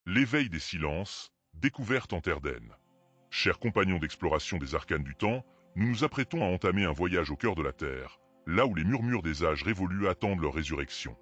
L'éveil des silences, découverte en terre d'Aisne. Chers compagnons d'exploration des arcanes du temps, nous nous apprêtons à entamer un voyage au cœur de la Terre, là où les murmures des âges révolus attendent leur résurrection.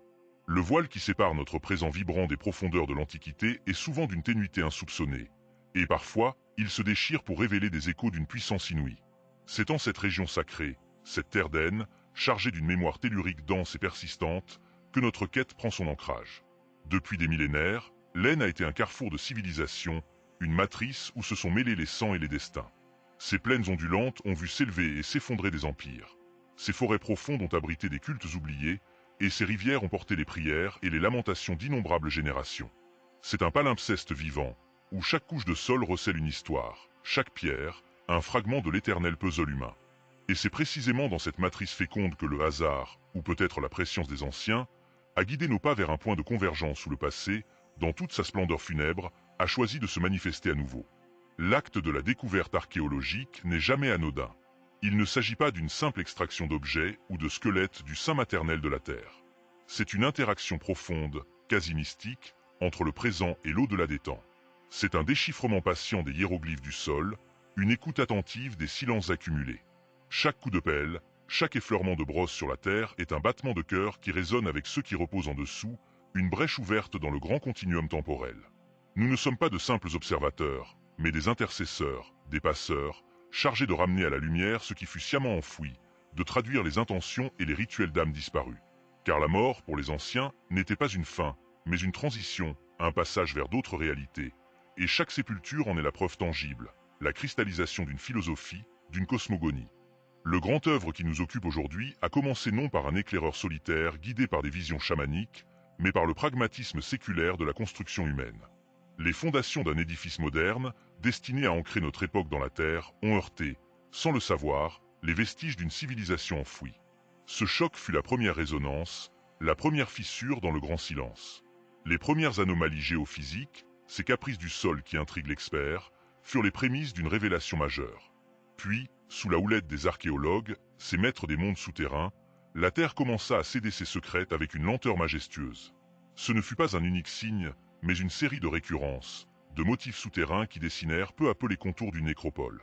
Le voile qui sépare notre présent vibrant des profondeurs de l'Antiquité est souvent d'une ténuité insoupçonnée, et parfois, il se déchire pour révéler des échos d'une puissance inouïe. C'est en cette région sacrée, cette terre d'Aisne, chargée d'une mémoire tellurique dense et persistante, que notre quête prend son ancrage. Depuis des millénaires, l'Aisne a été un carrefour de civilisation, une matrice où se sont mêlés les sangs et les destins. Ces plaines ondulantes ont vu s'élever et s'effondrer des empires. Ces forêts profondes ont abrité des cultes oubliés, et ces rivières ont porté les prières et les lamentations d'innombrables générations. C'est un palimpseste vivant, où chaque couche de sol recèle une histoire, chaque pierre, un fragment de l'éternel puzzle humain. Et c'est précisément dans cette matrice féconde que le hasard, ou peut-être la prescience des anciens, a guidé nos pas vers un point de convergence où le passé, dans toute sa splendeur funèbre, a choisi de se manifester à nouveau. L'acte de la découverte archéologique n'est jamais anodin. Il ne s'agit pas d'une simple extraction d'objets ou de squelettes du sein maternel de la Terre. C'est une interaction profonde, quasi mystique, entre le présent et l'au-delà des temps. C'est un déchiffrement patient des hiéroglyphes du sol, une écoute attentive des silences accumulés. Chaque coup de pelle, chaque effleurement de brosse sur la terre est un battement de cœur qui résonne avec ceux qui reposent en dessous, une brèche ouverte dans le grand continuum temporel. Nous ne sommes pas de simples observateurs, mais des intercesseurs, des passeurs, chargés de ramener à la lumière ce qui fut sciemment enfoui, de traduire les intentions et les rituels d'âmes disparus. Car la mort, pour les anciens, n'était pas une fin, mais une transition, un passage vers d'autres réalités. Et chaque sépulture en est la preuve tangible, la cristallisation d'une philosophie, d'une cosmogonie. Le grand œuvre qui nous occupe aujourd'hui a commencé non par un éclaireur solitaire guidé par des visions chamaniques, mais par le pragmatisme séculaire de la construction humaine. Les fondations d'un édifice moderne, destiné à ancrer notre époque dans la terre, ont heurté, sans le savoir, les vestiges d'une civilisation enfouie. Ce choc fut la première résonance, la première fissure dans le grand silence. Les premières anomalies géophysiques, ces caprices du sol qui intriguent l'expert, furent les prémices d'une révélation majeure. Puis, sous la houlette des archéologues, ces maîtres des mondes souterrains, la Terre commença à céder ses secrets avec une lenteur majestueuse. Ce ne fut pas un unique signe, mais une série de récurrences, de motifs souterrains qui dessinèrent peu à peu les contours d'une nécropole.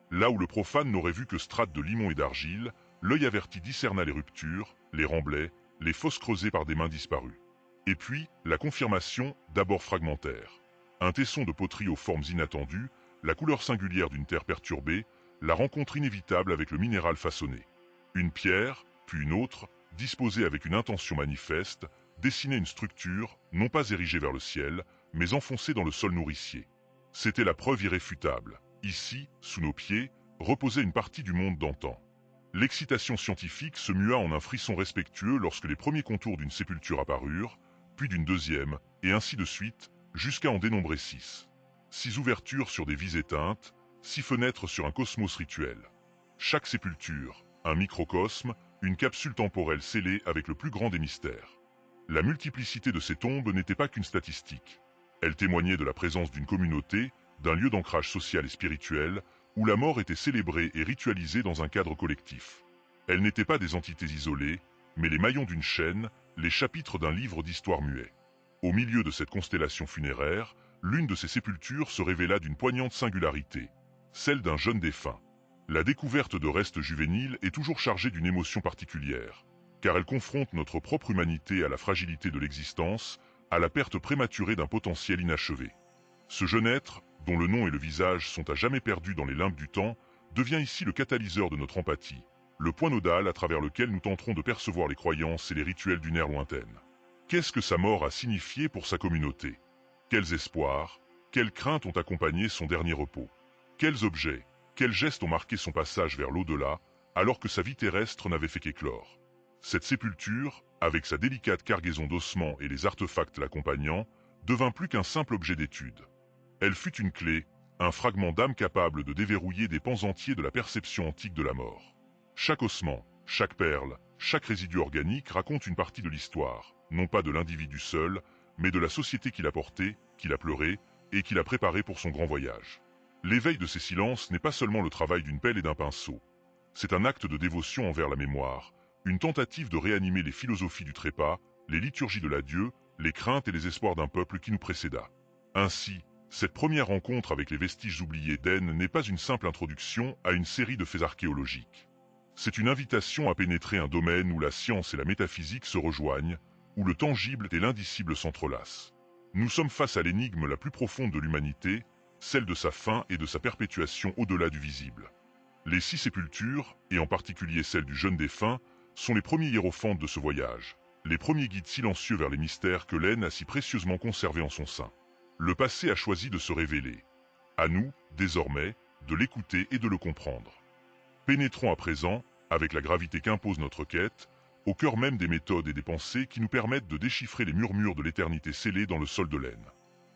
Là où le profane n'aurait vu que strates de limon et d'argile, l'œil averti discerna les ruptures, les remblais, les fosses creusées par des mains disparues. Et puis, la confirmation, d'abord fragmentaire. Un tesson de poterie aux formes inattendues, la couleur singulière d'une terre perturbée, la rencontre inévitable avec le minéral façonné. Une pierre, puis une autre, disposée avec une intention manifeste, dessinait une structure, non pas érigée vers le ciel, mais enfoncée dans le sol nourricier. C'était la preuve irréfutable. Ici, sous nos pieds, reposait une partie du monde d'antan. L'excitation scientifique se mua en un frisson respectueux lorsque les premiers contours d'une sépulture apparurent, puis d'une deuxième, et ainsi de suite, jusqu'à en dénombrer 6. 6 ouvertures sur des vies éteintes, 6 fenêtres sur un cosmos rituel. Chaque sépulture, un microcosme, une capsule temporelle scellée avec le plus grand des mystères. La multiplicité de ces tombes n'était pas qu'une statistique. Elle témoignait de la présence d'une communauté, d'un lieu d'ancrage social et spirituel, où la mort était célébrée et ritualisée dans un cadre collectif. Elles n'étaient pas des entités isolées, mais les maillons d'une chaîne, les chapitres d'un livre d'histoire muet. Au milieu de cette constellation funéraire, l'une de ces sépultures se révéla d'une poignante singularité, celle d'un jeune défunt. La découverte de restes juvéniles est toujours chargée d'une émotion particulière, car elle confronte notre propre humanité à la fragilité de l'existence, à la perte prématurée d'un potentiel inachevé. Ce jeune être, dont le nom et le visage sont à jamais perdus dans les limbes du temps, devient ici le catalyseur de notre empathie, le point nodal à travers lequel nous tenterons de percevoir les croyances et les rituels d'une ère lointaine. Qu'est-ce que sa mort a signifié pour sa communauté? Quels espoirs, quelles craintes ont accompagné son dernier repos? Quels objets, quels gestes ont marqué son passage vers l'au-delà, alors que sa vie terrestre n'avait fait qu'éclore? Cette sépulture, avec sa délicate cargaison d'ossements et les artefacts l'accompagnant, devint plus qu'un simple objet d'étude. Elle fut une clé, un fragment d'âme capable de déverrouiller des pans entiers de la perception antique de la mort. Chaque ossement, chaque perle, chaque résidu organique raconte une partie de l'histoire, non pas de l'individu seul, mais de la société qui l'a porté, qui l'a pleuré, et qui l'a préparé pour son grand voyage. L'éveil de ces silences n'est pas seulement le travail d'une pelle et d'un pinceau. C'est un acte de dévotion envers la mémoire, une tentative de réanimer les philosophies du trépas, les liturgies de l'adieu, les craintes et les espoirs d'un peuple qui nous précéda. Ainsi, cette première rencontre avec les vestiges oubliés d'Aisne n'est pas une simple introduction à une série de faits archéologiques. C'est une invitation à pénétrer un domaine où la science et la métaphysique se rejoignent, où le tangible et l'indicible s'entrelacent. Nous sommes face à l'énigme la plus profonde de l'humanité, celle de sa fin et de sa perpétuation au-delà du visible. Les 6 sépultures, et en particulier celle du jeune défunt, sont les premiers hiérophantes de ce voyage, les premiers guides silencieux vers les mystères que l'Aisne a si précieusement conservés en son sein. Le passé a choisi de se révéler. À nous, désormais, de l'écouter et de le comprendre. Pénétrons à présent, avec la gravité qu'impose notre quête, au cœur même des méthodes et des pensées qui nous permettent de déchiffrer les murmures de l'éternité scellés dans le sol de l'Aisne.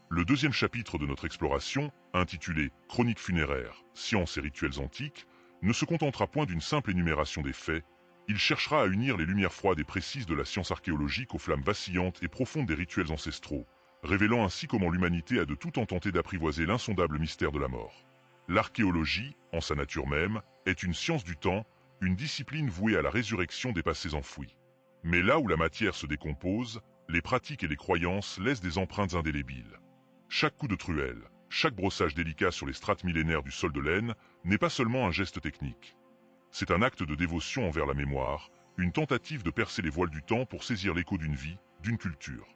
Le deuxième chapitre de notre exploration, intitulé « Chroniques funéraires, sciences et rituels antiques », ne se contentera point d'une simple énumération des faits, il cherchera à unir les lumières froides et précises de la science archéologique aux flammes vacillantes et profondes des rituels ancestraux, révélant ainsi comment l'humanité a de tout temps tenté d'apprivoiser l'insondable mystère de la mort. L'archéologie, en sa nature même, est une science du temps, une discipline vouée à la résurrection des passés enfouis. Mais là où la matière se décompose, les pratiques et les croyances laissent des empreintes indélébiles. Chaque coup de truelle, chaque brossage délicat sur les strates millénaires du sol de l'Aisne n'est pas seulement un geste technique. C'est un acte de dévotion envers la mémoire, une tentative de percer les voiles du temps pour saisir l'écho d'une vie, d'une culture.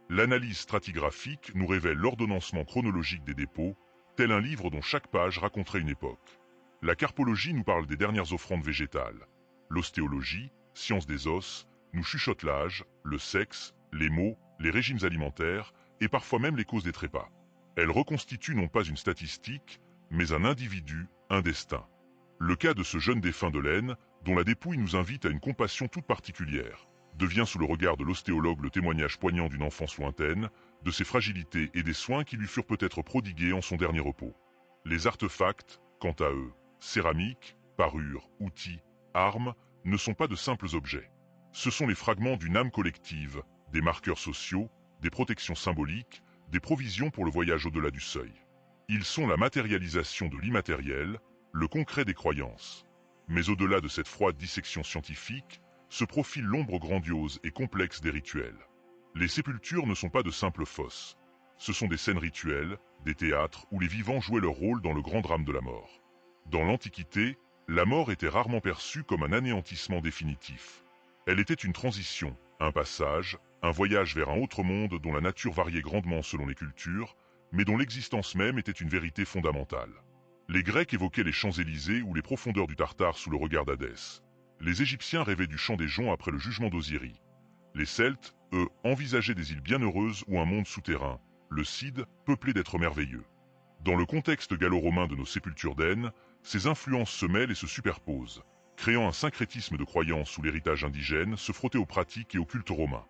L'analyse stratigraphique nous révèle l'ordonnancement chronologique des dépôts, tel un livre dont chaque page raconterait une époque. La carpologie nous parle des dernières offrandes végétales. L'ostéologie, science des os, nous chuchote l'âge, le sexe, les maux, les régimes alimentaires et parfois même les causes des trépas. Elle reconstitue non pas une statistique, mais un individu, un destin. Le cas de ce jeune défunt de l'Aisne, dont la dépouille nous invite à une compassion toute particulière, devient sous le regard de l'ostéologue le témoignage poignant d'une enfance lointaine, de ses fragilités et des soins qui lui furent peut-être prodigués en son dernier repos. Les artefacts, quant à eux, céramiques, parures, outils, armes, ne sont pas de simples objets. Ce sont les fragments d'une âme collective, des marqueurs sociaux, des protections symboliques, des provisions pour le voyage au-delà du seuil. Ils sont la matérialisation de l'immatériel, le concret des croyances. Mais au-delà de cette froide dissection scientifique, se profile l'ombre grandiose et complexe des rituels. Les sépultures ne sont pas de simples fosses. Ce sont des scènes rituelles, des théâtres où les vivants jouaient leur rôle dans le grand drame de la mort. Dans l'Antiquité, la mort était rarement perçue comme un anéantissement définitif. Elle était une transition, un passage, un voyage vers un autre monde dont la nature variait grandement selon les cultures, mais dont l'existence même était une vérité fondamentale. Les Grecs évoquaient les Champs-Élysées ou les profondeurs du Tartare sous le regard d'Hadès. Les Égyptiens rêvaient du chant des joncs après le jugement d'Osiris. Les Celtes, eux, envisageaient des îles bienheureuses ou un monde souterrain, le Cid, peuplé d'êtres merveilleux. Dans le contexte gallo-romain de nos sépultures d'Aisne, ces influences se mêlent et se superposent, créant un syncrétisme de croyances où l'héritage indigène se frottait aux pratiques et aux cultes romains.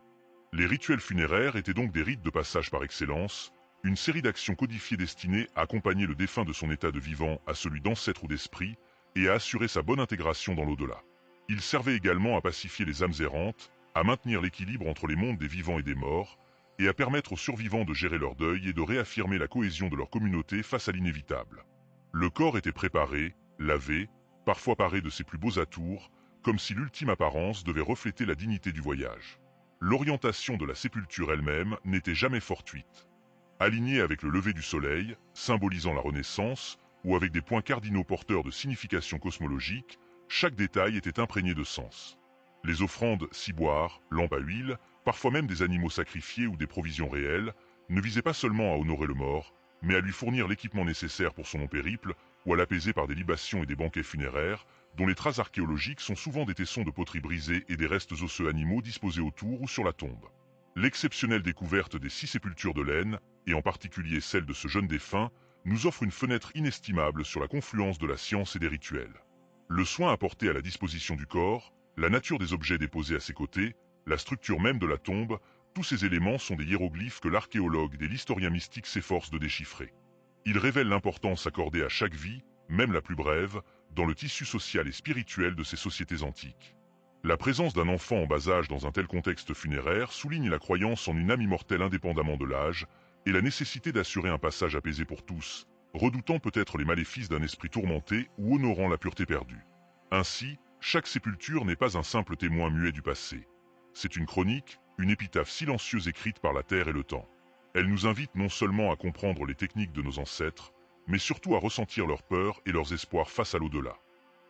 Les rituels funéraires étaient donc des rites de passage par excellence, une série d'actions codifiées destinées à accompagner le défunt de son état de vivant à celui d'ancêtre ou d'esprit et à assurer sa bonne intégration dans l'au-delà. Ils servaient également à pacifier les âmes errantes, à maintenir l'équilibre entre les mondes des vivants et des morts, et à permettre aux survivants de gérer leur deuil et de réaffirmer la cohésion de leur communauté face à l'inévitable. Le corps était préparé, lavé, parfois paré de ses plus beaux atours, comme si l'ultime apparence devait refléter la dignité du voyage. L'orientation de la sépulture elle-même n'était jamais fortuite. Alignée avec le lever du soleil, symbolisant la renaissance, ou avec des points cardinaux porteurs de signification cosmologique, chaque détail était imprégné de sens. Les offrandes, ciboires, lampes à huile, parfois même des animaux sacrifiés ou des provisions réelles, ne visaient pas seulement à honorer le mort, mais à lui fournir l'équipement nécessaire pour son long périple, ou à l'apaiser par des libations et des banquets funéraires, dont les traces archéologiques sont souvent des tessons de poterie brisés et des restes osseux animaux disposés autour ou sur la tombe. L'exceptionnelle découverte des 6 sépultures de l'Aisne, et en particulier celle de ce jeune défunt, nous offre une fenêtre inestimable sur la confluence de la science et des rituels. Le soin apporté à la disposition du corps, la nature des objets déposés à ses côtés, la structure même de la tombe, tous ces éléments sont des hiéroglyphes que l'archéologue et l'historien mystique s'efforcent de déchiffrer. Ils révèlent l'importance accordée à chaque vie, même la plus brève, dans le tissu social et spirituel de ces sociétés antiques. La présence d'un enfant en bas âge dans un tel contexte funéraire souligne la croyance en une âme immortelle indépendamment de l'âge et la nécessité d'assurer un passage apaisé pour tous, redoutant peut-être les maléfices d'un esprit tourmenté ou honorant la pureté perdue. Ainsi, chaque sépulture n'est pas un simple témoin muet du passé. C'est une chronique, une épitaphe silencieuse écrite par la terre et le temps. Elle nous invite non seulement à comprendre les techniques de nos ancêtres, mais surtout à ressentir leurs peurs et leurs espoirs face à l'au-delà.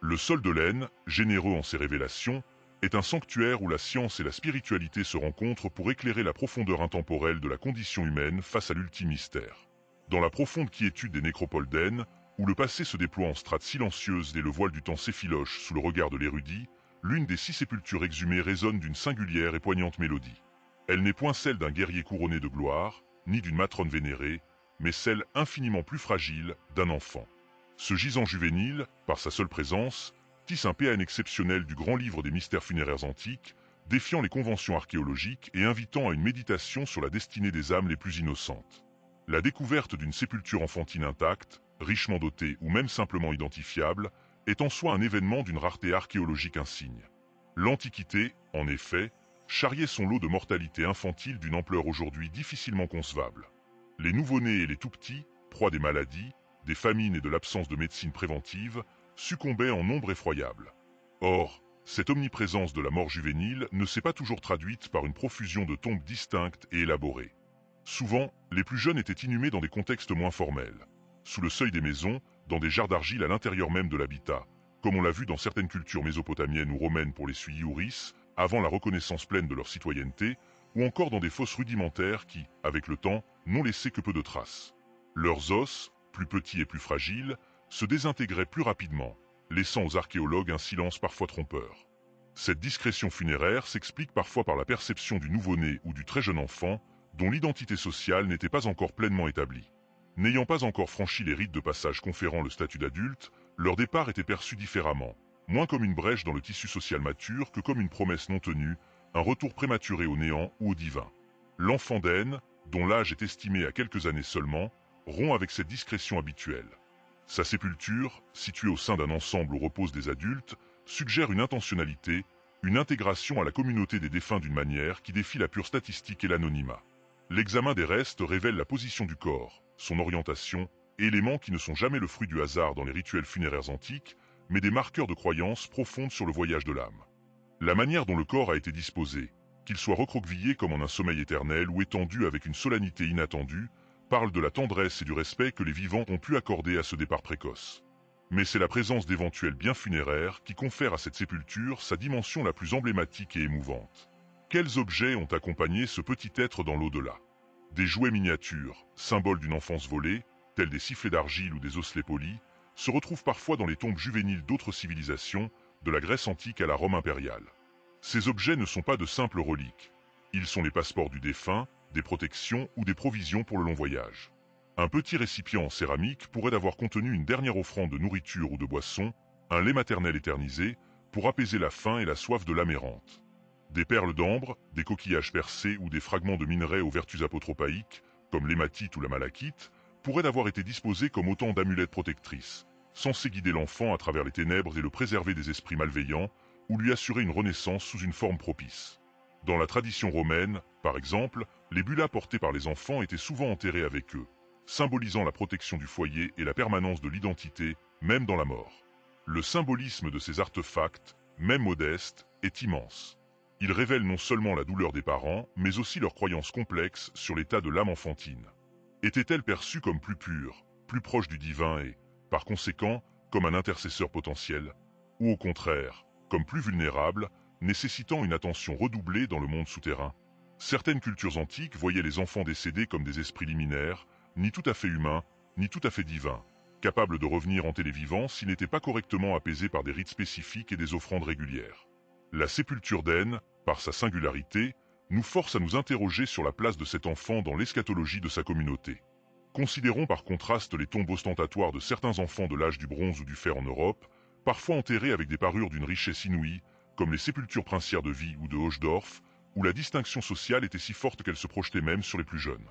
Le sol de laine, généreux en ses révélations, est un sanctuaire où la science et la spiritualité se rencontrent pour éclairer la profondeur intemporelle de la condition humaine face à l'ultime mystère. Dans la profonde quiétude des nécropoles d'Aisne, où le passé se déploie en strates silencieuses et le voile du temps s'effiloche sous le regard de l'érudit, l'une des 6 sépultures exhumées résonne d'une singulière et poignante mélodie. Elle n'est point celle d'un guerrier couronné de gloire, ni d'une matrone vénérée, mais celle infiniment plus fragile d'un enfant. Ce gisant juvénile, par sa seule présence, tisse un PN exceptionnel du grand livre des mystères funéraires antiques, défiant les conventions archéologiques et invitant à une méditation sur la destinée des âmes les plus innocentes. La découverte d'une sépulture enfantine intacte, richement dotée ou même simplement identifiable, est en soi un événement d'une rareté archéologique insigne. L'Antiquité, en effet, charriait son lot de mortalité infantile d'une ampleur aujourd'hui difficilement concevable. Les nouveau-nés et les tout-petits, proies des maladies, des famines et de l'absence de médecine préventive, succombaient en nombre effroyable. Or, cette omniprésence de la mort juvénile ne s'est pas toujours traduite par une profusion de tombes distinctes et élaborées. Souvent, les plus jeunes étaient inhumés dans des contextes moins formels, sous le seuil des maisons, dans des jarres d'argile à l'intérieur même de l'habitat, comme on l'a vu dans certaines cultures mésopotamiennes ou romaines pour les Suiouris, avant la reconnaissance pleine de leur citoyenneté, ou encore dans des fosses rudimentaires qui, avec le temps, n'ont laissé que peu de traces. Leurs os, plus petits et plus fragiles, se désintégraient plus rapidement, laissant aux archéologues un silence parfois trompeur. Cette discrétion funéraire s'explique parfois par la perception du nouveau-né ou du très jeune enfant, dont l'identité sociale n'était pas encore pleinement établie. N'ayant pas encore franchi les rites de passage conférant le statut d'adulte, leur départ était perçu différemment, moins comme une brèche dans le tissu social mature que comme une promesse non tenue, un retour prématuré au néant ou au divin. L'enfant d'Aisne, dont l'âge est estimé à quelques années seulement, rompt avec cette discrétion habituelle. Sa sépulture, située au sein d'un ensemble où reposent des adultes, suggère une intentionnalité, une intégration à la communauté des défunts d'une manière qui défie la pure statistique et l'anonymat. L'examen des restes révèle la position du corps, son orientation, éléments qui ne sont jamais le fruit du hasard dans les rituels funéraires antiques, mais des marqueurs de croyances profondes sur le voyage de l'âme. La manière dont le corps a été disposé, qu'il soit recroquevillé comme en un sommeil éternel ou étendu avec une solennité inattendue, parle de la tendresse et du respect que les vivants ont pu accorder à ce départ précoce. Mais c'est la présence d'éventuels biens funéraires qui confère à cette sépulture sa dimension la plus emblématique et émouvante. Quels objets ont accompagné ce petit être dans l'au-delà? Des jouets miniatures, symboles d'une enfance volée, tels des sifflets d'argile ou des osselets polis, se retrouvent parfois dans les tombes juvéniles d'autres civilisations, de la Grèce antique à la Rome impériale. Ces objets ne sont pas de simples reliques. Ils sont les passeports du défunt, des protections ou des provisions pour le long voyage. Un petit récipient en céramique pourrait avoir contenu une dernière offrande de nourriture ou de boisson, un lait maternel éternisé, pour apaiser la faim et la soif de l'âme errante. Des perles d'ambre, des coquillages percés ou des fragments de minerais aux vertus apotropaïques, comme l'hématite ou la malachite, pourraient avoir été disposés comme autant d'amulettes protectrices, censées guider l'enfant à travers les ténèbres et le préserver des esprits malveillants, ou lui assurer une renaissance sous une forme propice. Dans la tradition romaine, par exemple, les bullas portés par les enfants étaient souvent enterrés avec eux, symbolisant la protection du foyer et la permanence de l'identité, même dans la mort. Le symbolisme de ces artefacts, même modestes, est immense. Il révèle non seulement la douleur des parents, mais aussi leurs croyances complexes sur l'état de l'âme enfantine. Était-elle perçue comme plus pure, plus proche du divin et, par conséquent, comme un intercesseur potentiel, ou au contraire, comme plus vulnérable, nécessitant une attention redoublée dans le monde souterrain? Certaines cultures antiques voyaient les enfants décédés comme des esprits liminaires, ni tout à fait humains, ni tout à fait divins, capables de revenir hanter les vivants s'ils n'étaient pas correctement apaisés par des rites spécifiques et des offrandes régulières. La sépulture d'Aisne, par sa singularité, nous force à nous interroger sur la place de cet enfant dans l'eschatologie de sa communauté. Considérons par contraste les tombes ostentatoires de certains enfants de l'âge du bronze ou du fer en Europe, parfois enterrés avec des parures d'une richesse inouïe, comme les sépultures princières de Vie ou de Hochdorf, où la distinction sociale était si forte qu'elle se projetait même sur les plus jeunes.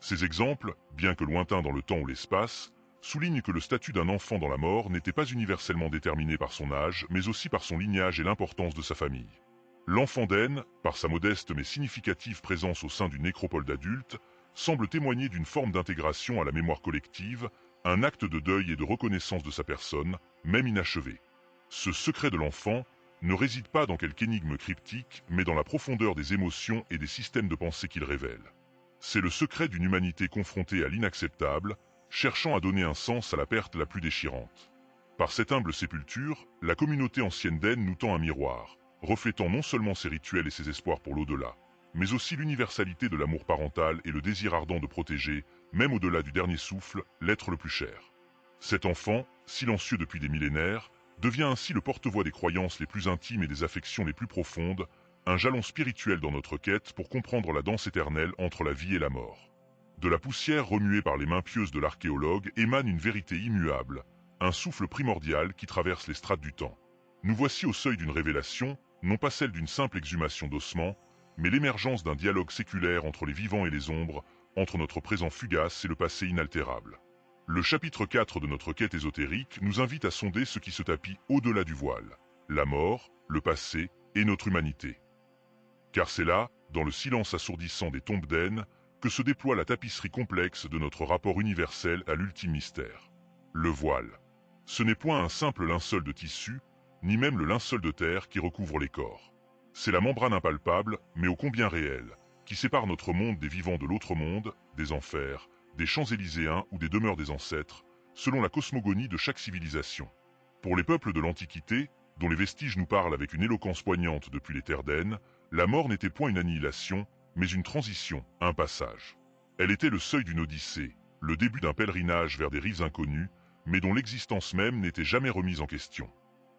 Ces exemples, bien que lointains dans le temps ou l'espace, soulignent que le statut d'un enfant dans la mort n'était pas universellement déterminé par son âge, mais aussi par son lignage et l'importance de sa famille. L'enfant d'Aisne, par sa modeste mais significative présence au sein d'une nécropole d'adultes, semble témoigner d'une forme d'intégration à la mémoire collective, un acte de deuil et de reconnaissance de sa personne, même inachevé. Ce secret de l'enfant ne réside pas dans quelque énigme cryptique, mais dans la profondeur des émotions et des systèmes de pensée qu'il révèle. C'est le secret d'une humanité confrontée à l'inacceptable, cherchant à donner un sens à la perte la plus déchirante. Par cette humble sépulture, la communauté ancienne d'Aine nous tend un miroir, reflétant non seulement ses rituels et ses espoirs pour l'au-delà, mais aussi l'universalité de l'amour parental et le désir ardent de protéger, même au-delà du dernier souffle, l'être le plus cher. Cet enfant, silencieux depuis des millénaires, devient ainsi le porte-voix des croyances les plus intimes et des affections les plus profondes, un jalon spirituel dans notre quête pour comprendre la danse éternelle entre la vie et la mort. De la poussière remuée par les mains pieuses de l'archéologue émane une vérité immuable, un souffle primordial qui traverse les strates du temps. Nous voici au seuil d'une révélation, non pas celle d'une simple exhumation d'ossements, mais l'émergence d'un dialogue séculaire entre les vivants et les ombres, entre notre présent fugace et le passé inaltérable. Le chapitre 4 de notre quête ésotérique nous invite à sonder ce qui se tapit au-delà du voile, la mort, le passé et notre humanité. Car c'est là, dans le silence assourdissant des tombes d'Aine, que se déploie la tapisserie complexe de notre rapport universel à l'ultime mystère. Le voile. Ce n'est point un simple linceul de tissu, ni même le linceul de terre qui recouvre les corps. C'est la membrane impalpable, mais ô combien réelle, qui sépare notre monde des vivants de l'autre monde, des enfers, des champs élyséens ou des demeures des ancêtres, selon la cosmogonie de chaque civilisation. Pour les peuples de l'Antiquité, dont les vestiges nous parlent avec une éloquence poignante depuis les terres d'Aine, la mort n'était point une annihilation, mais une transition, un passage. Elle était le seuil d'une odyssée, le début d'un pèlerinage vers des rives inconnues, mais dont l'existence même n'était jamais remise en question.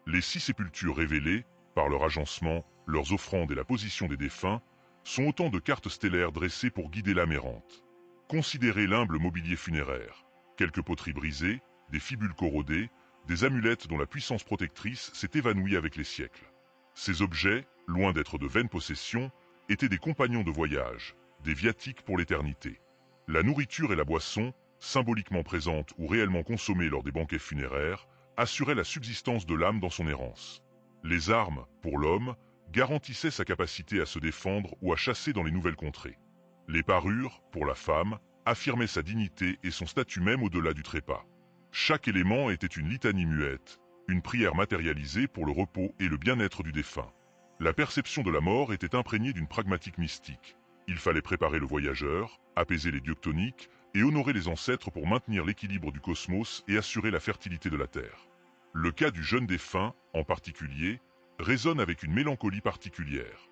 Les 6 sépultures révélées, par leur agencement, leurs offrandes et la position des défunts, sont autant de cartes stellaires dressées pour guider l'âme errante. Considérez l'humble mobilier funéraire, quelques poteries brisées, des fibules corrodées, des amulettes dont la puissance protectrice s'est évanouie avec les siècles. Ces objets, loin d'être de vaines possessions, étaient des compagnons de voyage, des viatiques pour l'éternité. La nourriture et la boisson, symboliquement présentes ou réellement consommées lors des banquets funéraires, assuraient la subsistance de l'âme dans son errance. Les armes, pour l'homme, garantissaient sa capacité à se défendre ou à chasser dans les nouvelles contrées. Les parures, pour la femme, affirmaient sa dignité et son statut même au-delà du trépas. Chaque élément était une litanie muette, une prière matérialisée pour le repos et le bien-être du défunt. La perception de la mort était imprégnée d'une pragmatique mystique. Il fallait préparer le voyageur, apaiser les dieux chthoniques et honorer les ancêtres pour maintenir l'équilibre du cosmos et assurer la fertilité de la Terre. Le cas du jeune défunt, en particulier, résonne avec une mélancolie particulière.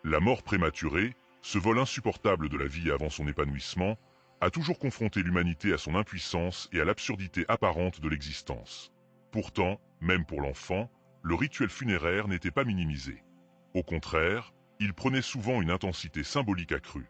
La mort prématurée, ce vol insupportable de la vie avant son épanouissement, a toujours confronté l'humanité à son impuissance et à l'absurdité apparente de l'existence. Pourtant, même pour l'enfant, le rituel funéraire n'était pas minimisé. Au contraire, il prenait souvent une intensité symbolique accrue.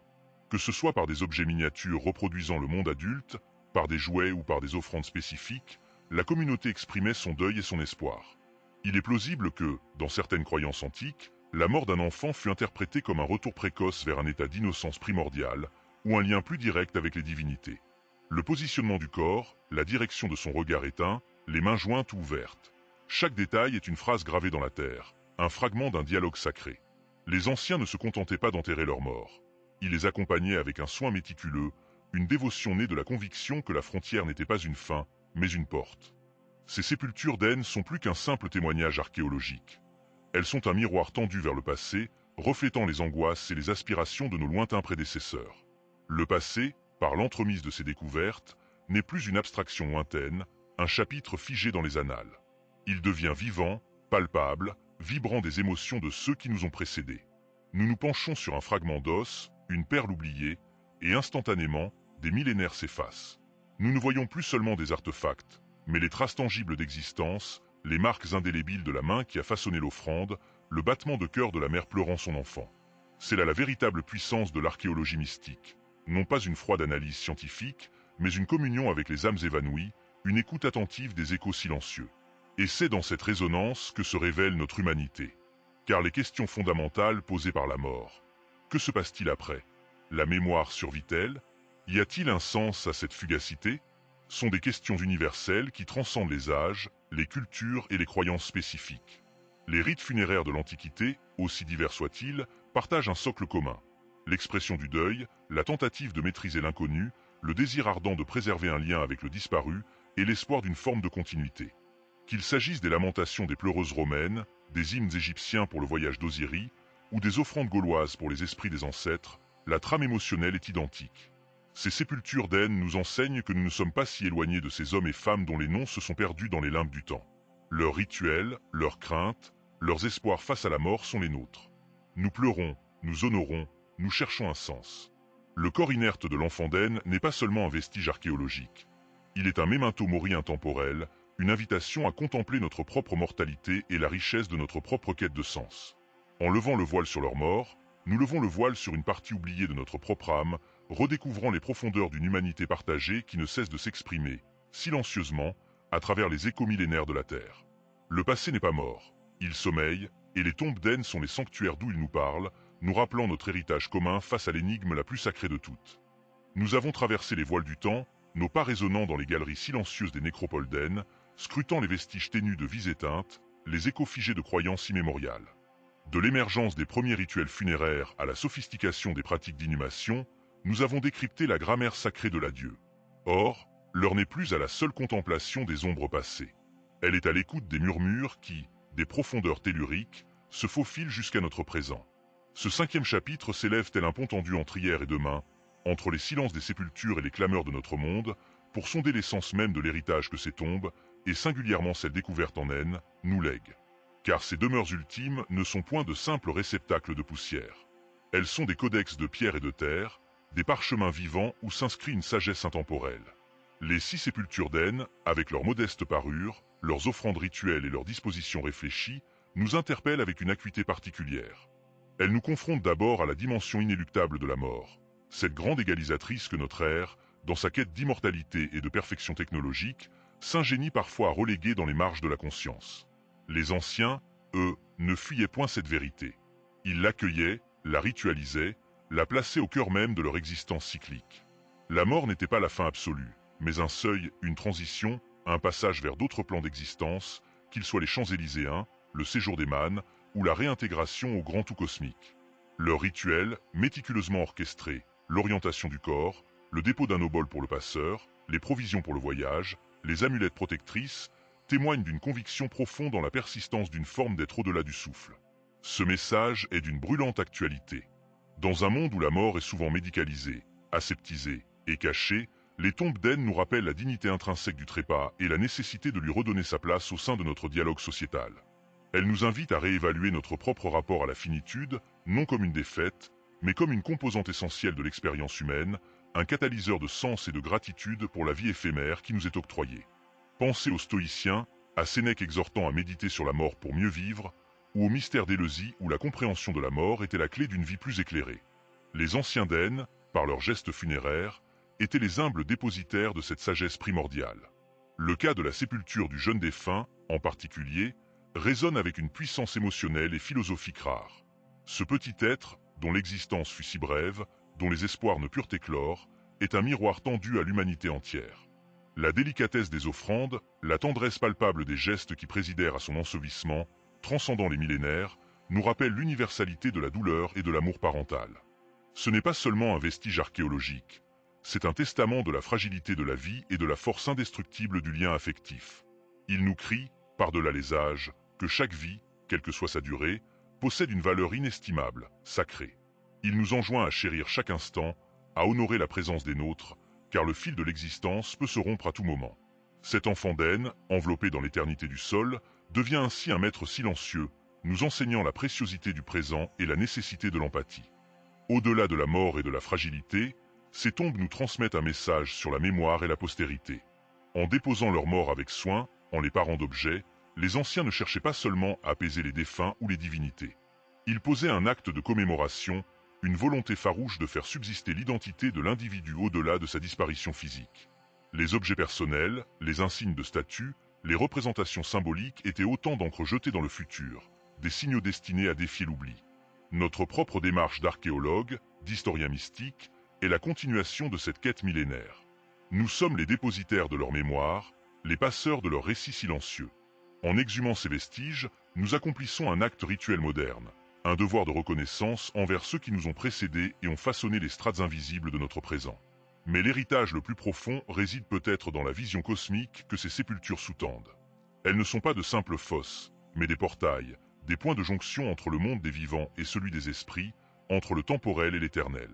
Que ce soit par des objets miniatures reproduisant le monde adulte, par des jouets ou par des offrandes spécifiques, la communauté exprimait son deuil et son espoir. Il est plausible que, dans certaines croyances antiques, la mort d'un enfant fut interprétée comme un retour précoce vers un état d'innocence primordiale, ou un lien plus direct avec les divinités. Le positionnement du corps, la direction de son regard éteint, les mains jointes ou ouvertes. Chaque détail est une phrase gravée dans la terre, un fragment d'un dialogue sacré. Les anciens ne se contentaient pas d'enterrer leurs morts. Ils les accompagnaient avec un soin méticuleux, une dévotion née de la conviction que la frontière n'était pas une fin, mais une porte. Ces sépultures d'Aine sont plus qu'un simple témoignage archéologique. Elles sont un miroir tendu vers le passé, reflétant les angoisses et les aspirations de nos lointains prédécesseurs. Le passé, par l'entremise de ces découvertes, n'est plus une abstraction lointaine, un chapitre figé dans les annales. Il devient vivant, palpable, vibrant des émotions de ceux qui nous ont précédés. Nous nous penchons sur un fragment d'os, une perle oubliée, et instantanément, des millénaires s'effacent. Nous ne voyons plus seulement des artefacts, mais les traces tangibles d'existence, les marques indélébiles de la main qui a façonné l'offrande, le battement de cœur de la mère pleurant son enfant. C'est là la véritable puissance de l'archéologie mystique. Non pas une froide analyse scientifique, mais une communion avec les âmes évanouies, une écoute attentive des échos silencieux. Et c'est dans cette résonance que se révèle notre humanité. Car les questions fondamentales posées par la mort. Que se passe-t-il après? La mémoire survit-elle? Y a-t-il un sens à cette fugacité? Sont des questions universelles qui transcendent les âges, les cultures et les croyances spécifiques. Les rites funéraires de l'Antiquité, aussi divers soient-ils, partagent un socle commun. L'expression du deuil, la tentative de maîtriser l'inconnu, le désir ardent de préserver un lien avec le disparu et l'espoir d'une forme de continuité. Qu'il s'agisse des lamentations des pleureuses romaines, des hymnes égyptiens pour le voyage d'Osiris, ou des offrandes gauloises pour les esprits des ancêtres, la trame émotionnelle est identique. Ces sépultures d'Aisne nous enseignent que nous ne sommes pas si éloignés de ces hommes et femmes dont les noms se sont perdus dans les limbes du temps. Leurs rituels, leurs craintes, leurs espoirs face à la mort sont les nôtres. Nous pleurons, nous honorons, nous cherchons un sens. Le corps inerte de l'enfant d'Aisne n'est pas seulement un vestige archéologique. Il est un memento mori intemporel, une invitation à contempler notre propre mortalité et la richesse de notre propre quête de sens. En levant le voile sur leur mort, nous levons le voile sur une partie oubliée de notre propre âme, redécouvrant les profondeurs d'une humanité partagée qui ne cesse de s'exprimer, silencieusement, à travers les échos millénaires de la Terre. Le passé n'est pas mort, il sommeille, et les tombes d'Aisne sont les sanctuaires d'où il nous parle, nous rappelant notre héritage commun face à l'énigme la plus sacrée de toutes. Nous avons traversé les voiles du temps, nos pas résonnant dans les galeries silencieuses des nécropoles d'Aisne, scrutant les vestiges ténus de vies éteintes, les échos figés de croyances immémoriales. De l'émergence des premiers rituels funéraires à la sophistication des pratiques d'inhumation, nous avons décrypté la grammaire sacrée de l'adieu. Or, l'heure n'est plus à la seule contemplation des ombres passées. Elle est à l'écoute des murmures qui, des profondeurs telluriques, se faufilent jusqu'à notre présent. Ce 5e chapitre s'élève tel un pont tendu entre hier et demain, entre les silences des sépultures et les clameurs de notre monde, pour sonder l'essence même de l'héritage que ces tombes, et singulièrement celle découverte en Aisne, nous lèguent. Car ces demeures ultimes ne sont point de simples réceptacles de poussière. Elles sont des codex de pierre et de terre, des parchemins vivants où s'inscrit une sagesse intemporelle. Les 6 sépultures d'Aisne, avec leurs modestes parures, leurs offrandes rituelles et leurs dispositions réfléchies, nous interpellent avec une acuité particulière. Elles nous confrontent d'abord à la dimension inéluctable de la mort, cette grande égalisatrice que notre ère, dans sa quête d'immortalité et de perfection technologique, s'ingénie parfois à reléguer dans les marges de la conscience. Les anciens, eux, ne fuyaient point cette vérité. Ils l'accueillaient, la ritualisaient, la plaçaient au cœur même de leur existence cyclique. La mort n'était pas la fin absolue, mais un seuil, une transition, un passage vers d'autres plans d'existence, qu'ils soient les Champs-Élyséens, le séjour des mânes, ou la réintégration au grand tout cosmique. Leurs rituels, méticuleusement orchestrés, l'orientation du corps, le dépôt d'un obol pour le passeur, les provisions pour le voyage, les amulettes protectrices, témoignent d'une conviction profonde en la persistance d'une forme d'être au-delà du souffle. Ce message est d'une brûlante actualité. Dans un monde où la mort est souvent médicalisée, aseptisée et cachée, les tombes d'Aisne nous rappellent la dignité intrinsèque du trépas et la nécessité de lui redonner sa place au sein de notre dialogue sociétal. Elles nous invitent à réévaluer notre propre rapport à la finitude, non comme une défaite, mais comme une composante essentielle de l'expérience humaine, un catalyseur de sens et de gratitude pour la vie éphémère qui nous est octroyée. Pensez aux stoïciens, à Sénèque exhortant à méditer sur la mort pour mieux vivre, ou au mystère d'Éleusis où la compréhension de la mort était la clé d'une vie plus éclairée. Les anciens d'Aisne, par leurs gestes funéraires, étaient les humbles dépositaires de cette sagesse primordiale. Le cas de la sépulture du jeune défunt, en particulier, résonne avec une puissance émotionnelle et philosophique rare. Ce petit être, dont l'existence fut si brève, dont les espoirs ne purent éclore, est un miroir tendu à l'humanité entière. La délicatesse des offrandes, la tendresse palpable des gestes qui présidèrent à son ensevelissement, transcendant les millénaires, nous rappellent l'universalité de la douleur et de l'amour parental. Ce n'est pas seulement un vestige archéologique, c'est un testament de la fragilité de la vie et de la force indestructible du lien affectif. Il nous crie, par-delà les âges, que chaque vie, quelle que soit sa durée, possède une valeur inestimable, sacrée. Il nous enjoint à chérir chaque instant, à honorer la présence des nôtres, car le fil de l'existence peut se rompre à tout moment. Cet enfant d'Aisne, enveloppé dans l'éternité du sol, devient ainsi un maître silencieux, nous enseignant la préciosité du présent et la nécessité de l'empathie. Au-delà de la mort et de la fragilité, ces tombes nous transmettent un message sur la mémoire et la postérité. En déposant leurs morts avec soin, en les parant d'objets, les anciens ne cherchaient pas seulement à apaiser les défunts ou les divinités. Ils posaient un acte de commémoration, une volonté farouche de faire subsister l'identité de l'individu au-delà de sa disparition physique. Les objets personnels, les insignes de statut, les représentations symboliques étaient autant d'encre jetée dans le futur, des signaux destinés à défier l'oubli. Notre propre démarche d'archéologue, d'historien mystique, est la continuation de cette quête millénaire. Nous sommes les dépositaires de leur mémoire, les passeurs de leurs récits silencieux. En exhumant ces vestiges, nous accomplissons un acte rituel moderne, un devoir de reconnaissance envers ceux qui nous ont précédés et ont façonné les strates invisibles de notre présent. Mais l'héritage le plus profond réside peut-être dans la vision cosmique que ces sépultures sous-tendent. Elles ne sont pas de simples fosses, mais des portails, des points de jonction entre le monde des vivants et celui des esprits, entre le temporel et l'éternel.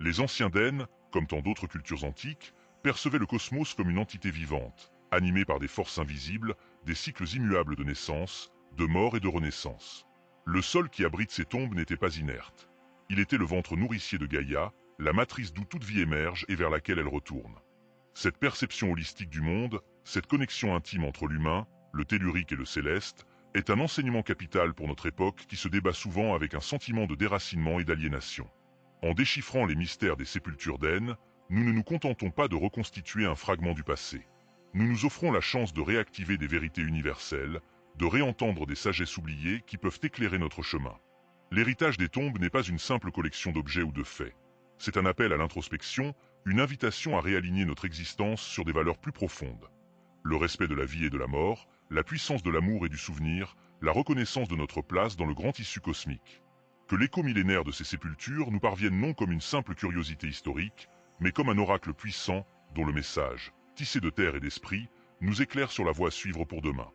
Les anciens d'Aine, comme tant d'autres cultures antiques, percevaient le cosmos comme une entité vivante, animée par des forces invisibles, des cycles immuables de naissance, de mort et de renaissance. Le sol qui abrite ces tombes n'était pas inerte. Il était le ventre nourricier de Gaïa, la matrice d'où toute vie émerge et vers laquelle elle retourne. Cette perception holistique du monde, cette connexion intime entre l'humain, le tellurique et le céleste, est un enseignement capital pour notre époque qui se débat souvent avec un sentiment de déracinement et d'aliénation. En déchiffrant les mystères des sépultures d'Aine, nous ne nous contentons pas de reconstituer un fragment du passé. Nous nous offrons la chance de réactiver des vérités universelles, de réentendre des sagesses oubliées qui peuvent éclairer notre chemin. L'héritage des tombes n'est pas une simple collection d'objets ou de faits. C'est un appel à l'introspection, une invitation à réaligner notre existence sur des valeurs plus profondes. Le respect de la vie et de la mort, la puissance de l'amour et du souvenir, la reconnaissance de notre place dans le grand tissu cosmique. Que l'écho millénaire de ces sépultures nous parvienne non comme une simple curiosité historique, mais comme un oracle puissant dont le message, tissé de terre et d'esprit, nous éclaire sur la voie à suivre pour demain.